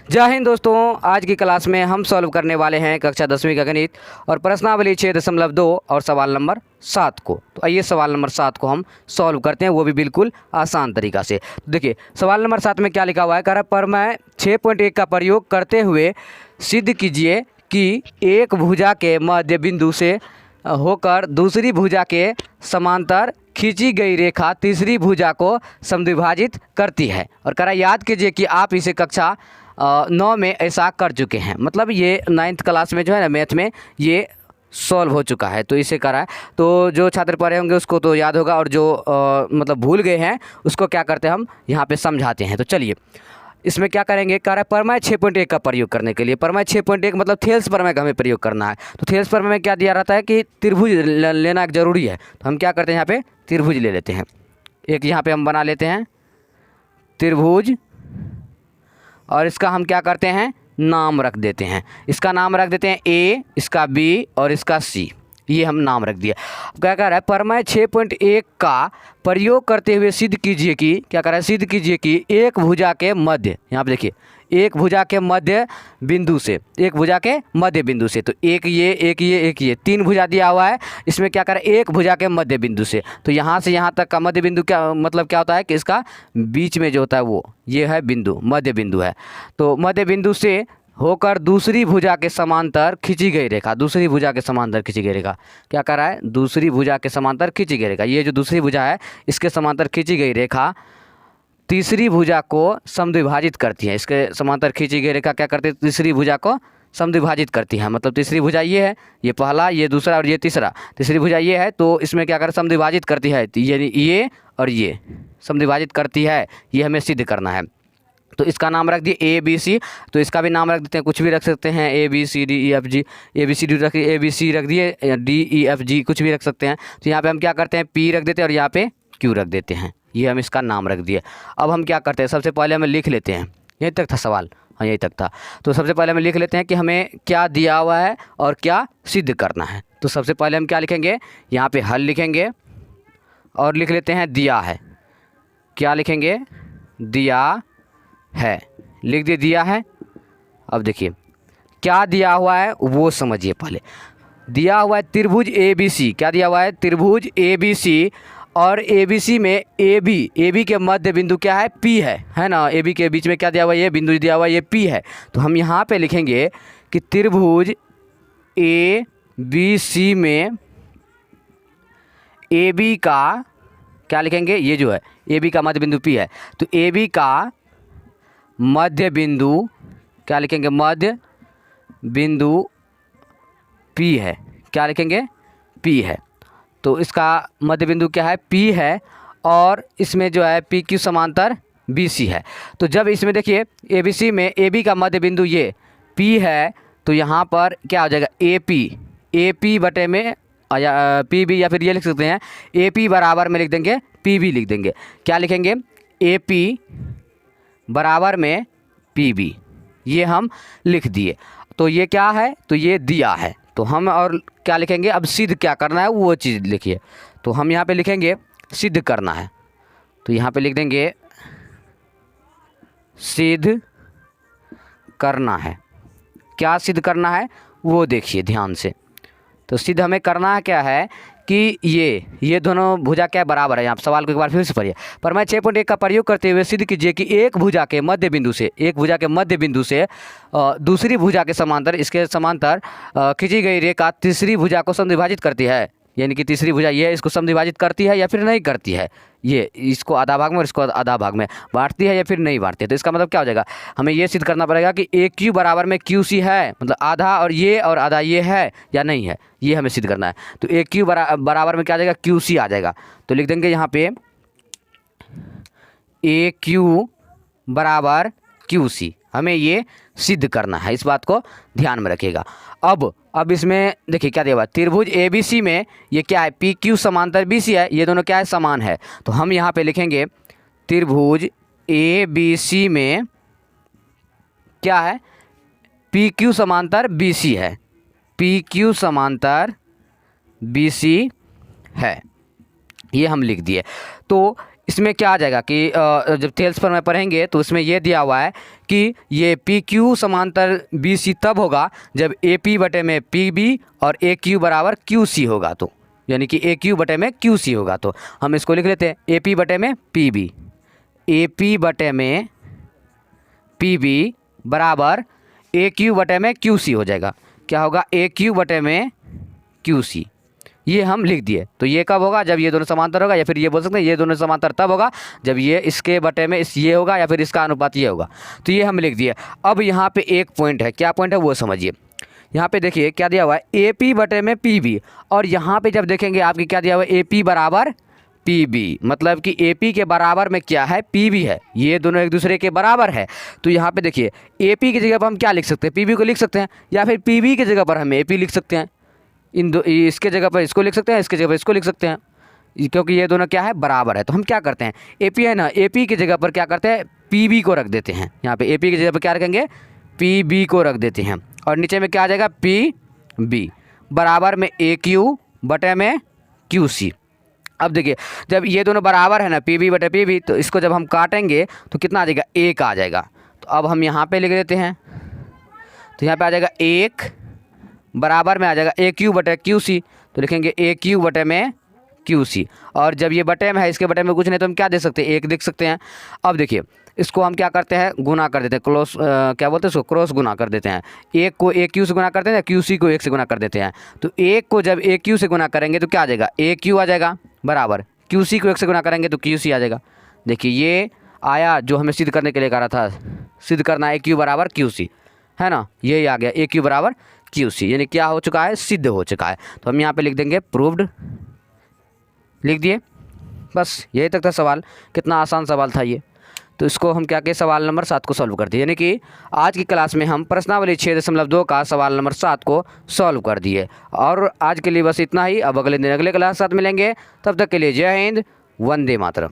जय हिंद दोस्तों। आज की क्लास में हम सॉल्व करने वाले हैं कक्षा 10वीं का गणित और प्रश्नावली 6.2 और सवाल नंबर 7 को। तो आइए सवाल नंबर 7 को हम सॉल्व करते हैं, वो भी बिल्कुल आसान तरीका से। तो देखिए सवाल नंबर 7 में क्या लिखा हुआ है, कह रहा है परमेय 6.1 का प्रयोग करते हुए सिद्ध कीजिए कि एक भुजा के मध्य बिंदु से होकर दूसरी भुजा के समांतर खींची गई रेखा तीसरी भुजा को समद्विभाजित करती है। और कह रहा है याद कीजिए कि आप इसे कक्षा 9 में ऐसा कर चुके हैं, मतलब ये 9th क्लास में जो है ना मैथ में ये सॉल्व हो चुका है। तो इसे करा है, तो जो छात्र पढ़े होंगे उसको तो याद होगा, और जो मतलब भूल गए हैं उसको क्या करते हैं हम यहाँ पे समझाते हैं। तो चलिए इसमें क्या करेंगे, कह रहा है परमेय 6.1 का प्रयोग करने के लिए। परमेय 6.1 मतलब थेल्स प्रमेय का हमें प्रयोग करना है। तो थेल्स प्रमेय में क्या दिया रहता है कि त्रिभुज लेना एक जरूरी है। तो हम क्या करते हैं, यहाँ पे त्रिभुज ले लेते हैं। एक यहाँ पे हम बना लेते हैं त्रिभुज, और इसका हम क्या करते हैं नाम रख देते हैं। इसका नाम रख देते हैं ए, इसका बी और इसका सी, ये हम नाम रख दिया। क्या कह रहा है परमेय 6.1 का प्रयोग करते हुए सिद्ध कीजिए कि, क्या कह रहा है सिद्ध कीजिए कि एक भुजा के मध्य, यहाँ पे देखिए एक भुजा के मध्य बिंदु से, एक भुजा के मध्य बिंदु से, तो एक ये तीन भुजा दिया हुआ है। इसमें क्या करें एक भुजा के मध्य बिंदु से, तो यहाँ से यहाँ तक का मध्य बिंदु क्या मतलब क्या होता है कि इसका बीच में जो होता है वो ये है बिंदु, मध्य बिंदु है। तो मध्य बिंदु से होकर दूसरी भुजा के समांतर खींची गई रेखा, दूसरी भुजा के समांतर खींची गई रेखा, क्या कर रहा है दूसरी भुजा के समांतर खींची गई रेखा, ये जो दूसरी भुजा है इसके समांतर खींची गई रेखा तीसरी भुजा को समद्विभाजित करती है। इसके समांतर खींची गई रेखा क्या करती है, तीसरी भुजा को समद्विभाजित करती है। मतलब तीसरी भुजा ये है, ये पहला, ये दूसरा और ये तीसरा, तीसरी भुजा ये है, तो इसमें क्या कर समद्विभाजित करती है, यानी ये और ये समद्विभाजित करती है, ये हमें सिद्ध करना है। तो इसका नाम रख दिए ए बी सी, तो इसका भी नाम रख देते हैं, कुछ भी रख सकते हैं, A B C D E F G, A B C D रख ए बी सी रख दिए, डी ई एफ जी कुछ भी रख सकते हैं। तो यहाँ पे हम क्या करते हैं पी रख देते हैं और यहाँ पे क्यू रख देते हैं, ये हम इसका नाम रख दिए। अब हम क्या करते हैं, सबसे पहले हमें लिख लेते हैं, यहीं तक था सवाल, हाँ यहीं तक था। तो सबसे पहले हमें लिख लेते हैं कि हमें क्या दिया हुआ है और क्या सिद्ध करना है। तो सबसे पहले हम क्या लिखेंगे, यहाँ पे हल लिखेंगे और लिख लेते हैं दिया है। क्या लिखेंगे, दिया है, लिख दिए दिया है। अब देखिए क्या दिया हुआ है वो समझिए। पहले दिया हुआ है त्रिभुज ए बी सी, क्या दिया हुआ है त्रिभुज ए बी सी, और ए बी सी में ए बी के मध्य बिंदु क्या है पी है ना। ए बी के बीच में क्या दिया हुआ है, ये बिंदु दिया हुआ है, ये पी है। तो हम यहाँ पे लिखेंगे कि त्रिभुज ए बी सी में ए बी का क्या लिखेंगे, ये जो है ए बी का मध्य बिंदु पी है, तो ए बी का मध्य बिंदु क्या लिखेंगे, मध्य बिंदु पी है, क्या लिखेंगे पी है। तो इसका मध्य बिंदु क्या है पी है, और इसमें जो है पी क्यू समांतर बी सी है। तो जब इसमें देखिए ए बी सी में ए बी का मध्य बिंदु ये पी है, तो यहाँ पर क्या हो जाएगा ए पी बटे में पी बी, या फिर ये लिख सकते हैं ए पी बराबर में लिख देंगे पी बी लिख देंगे। क्या लिखेंगे ए पी बराबर में पी बी, ये हम लिख दिए। तो ये क्या है, तो ये दिया है। तो हम और क्या लिखेंगे, अब सिद्ध क्या करना है वो चीज़ लिखिए। तो हम यहाँ पे लिखेंगे सिद्ध करना है, तो यहाँ पे लिख देंगे सिद्ध करना है। क्या सिद्ध करना है वो देखिए ध्यान से। तो सिद्ध हमें करना है क्या है कि ये दोनों भुजा क्या बराबर है। यहाँ सवाल को एक बार फिर से पढ़िए। परमेय 6.1 का प्रयोग करते हुए सिद्ध कीजिए कि एक भुजा के मध्य बिंदु से, एक भुजा के मध्य बिंदु से दूसरी भुजा के समांतर, इसके समांतर खींची गई रेखा तीसरी भुजा को समद्विभाजित करती है। यानी कि तीसरी भुजा ये इसको समद्विभाजित करती है या फिर नहीं करती है, ये इसको आधा भाग में और इसको आधा भाग में बांटती है या फिर नहीं बांटती है। तो इसका मतलब क्या हो जाएगा, हमें ये सिद्ध करना पड़ेगा कि ए क्यू बराबर में क्यू सी है, मतलब आधा और आधा ये है या नहीं है, ये हमें सिद्ध करना है। तो ए क्यू बराबर में क्या आ जाएगा क्यू सी आ जाएगा। तो लिख देंगे यहाँ पे ए क्यू बराबर क्यू सी, हमें ये सिद्ध करना है, इस बात को ध्यान में रखिएगा। अब इसमें देखिए क्या दिया हुआ त्रिभुज ए बी सी में ये क्या है पी क्यू समांतर बी सी है, ये दोनों क्या है समान है। तो हम यहाँ पे लिखेंगे त्रिभुज ए बी सी में क्या है पी क्यू समांतर बी सी है, पी क्यू समांतर बी सी है, ये हम लिख दिए। तो इसमें क्या आ जाएगा कि जब थेल्स पर में पढ़ेंगे तो उसमें ये दिया हुआ है कि ये पी क्यू समांतर बी सी तब होगा जब ए पी बटे में पी बी और ए क्यू बराबर क्यू सी होगा, तो यानी कि ए क्यू बटे में क्यू सी होगा। तो हम इसको लिख लेते हैं ए पी बटे में पी बी, ए पी बटे में पी बी बराबर ए क्यू बटे में क्यू सी हो जाएगा। क्या होगा? ए क्यू बटे में क्यू सी, ये हम लिख दिए। तो ये कब होगा? जब ये दोनों समांतर होगा, या फिर ये बोल सकते हैं ये दोनों समांतर तब होगा जब ये इसके बटे में इस ये होगा या फिर इसका अनुपात ये होगा। तो ये हम लिख दिए। अब यहाँ पे एक पॉइंट है, क्या पॉइंट है वो समझिए। यहाँ पे देखिए क्या दिया हुआ है, ए पी बटे में पी बी, और यहाँ पे जब देखेंगे आपकी क्या दिया हुआ है, ए पी बराबर पी बी, मतलब कि ए पी के बराबर में क्या है, पी बी है। ये दोनों एक दूसरे के बराबर है। तो यहाँ पे देखिए ए पी की जगह पर हम क्या लिख सकते हैं, पी बी को लिख सकते हैं, या फिर पी बी की जगह पर हम ए पी लिख सकते हैं। इन दो, इसके जगह पर इसको लिख सकते हैं, इसके जगह पर इसको लिख सकते हैं, क्योंकि ये दोनों क्या है, बराबर है। तो हम क्या करते हैं, ए पी है ना, ए पी की जगह पर क्या करते हैं, पी बी को रख देते हैं। यहाँ पे ए पी की जगह पर क्या रखेंगे, पी बी को रख देते हैं, और नीचे में क्या आ जाएगा, पी बी बराबर में ए क्यू बटे में क्यू सी। अब देखिए जब ये दोनों बराबर है ना, पी बी बटे पी बी, तो इसको जब हम काटेंगे तो कितना आ जाएगा, एक आ जाएगा। तो अब हम यहाँ पे लिख देते हैं, तो यहाँ पे आ जाएगा एक बराबर में आ जाएगा ए क्यू बटे क्यू सी। तो लिखेंगे ए क्यू बटे में क्यू सी, और जब ये बटे में है, इसके बटे में कुछ नहीं, तो हम क्या दे सकते हैं, एक देख सकते हैं। अब देखिए इसको हम क्या करते हैं, गुना कर देते हैं, क्या बोलते हैं इसको, क्रॉस गुना कर देते हैं। एक को ए क्यू से गुना करते हैं, क्यू सी को एक से गुना कर देते हैं। तो एक को जब ए क्यू से गुना करेंगे तो क्या आ जाएगा, ए क्यू आ जाएगा बराबर, क्यू सी को एक से गुना करेंगे तो क्यू सी आ जाएगा। देखिए ये आया जो हमें सिद्ध करने के लिए कह रहा था, सिद्ध करना ए क्यू बराबर क्यू सी, है ना, यही आ गया, ए क्यू बराबर क्यू सी, यानी क्या हो चुका है, सिद्ध हो चुका है। तो हम यहाँ पे लिख देंगे प्रूव्ड, लिख दिए। बस यही तक था सवाल। कितना आसान सवाल था ये। तो इसको हम क्या किए, सवाल नंबर 7 को सॉल्व कर दिए, यानी कि आज की क्लास में हम प्रश्नावली 6.2 का सवाल नंबर 7 को सॉल्व कर दिए। और आज के लिए बस इतना ही। अब अगले दिन अगले क्लास के साथ मिलेंगे, तब तक के लिए जय हिंद, वंदे मातरम।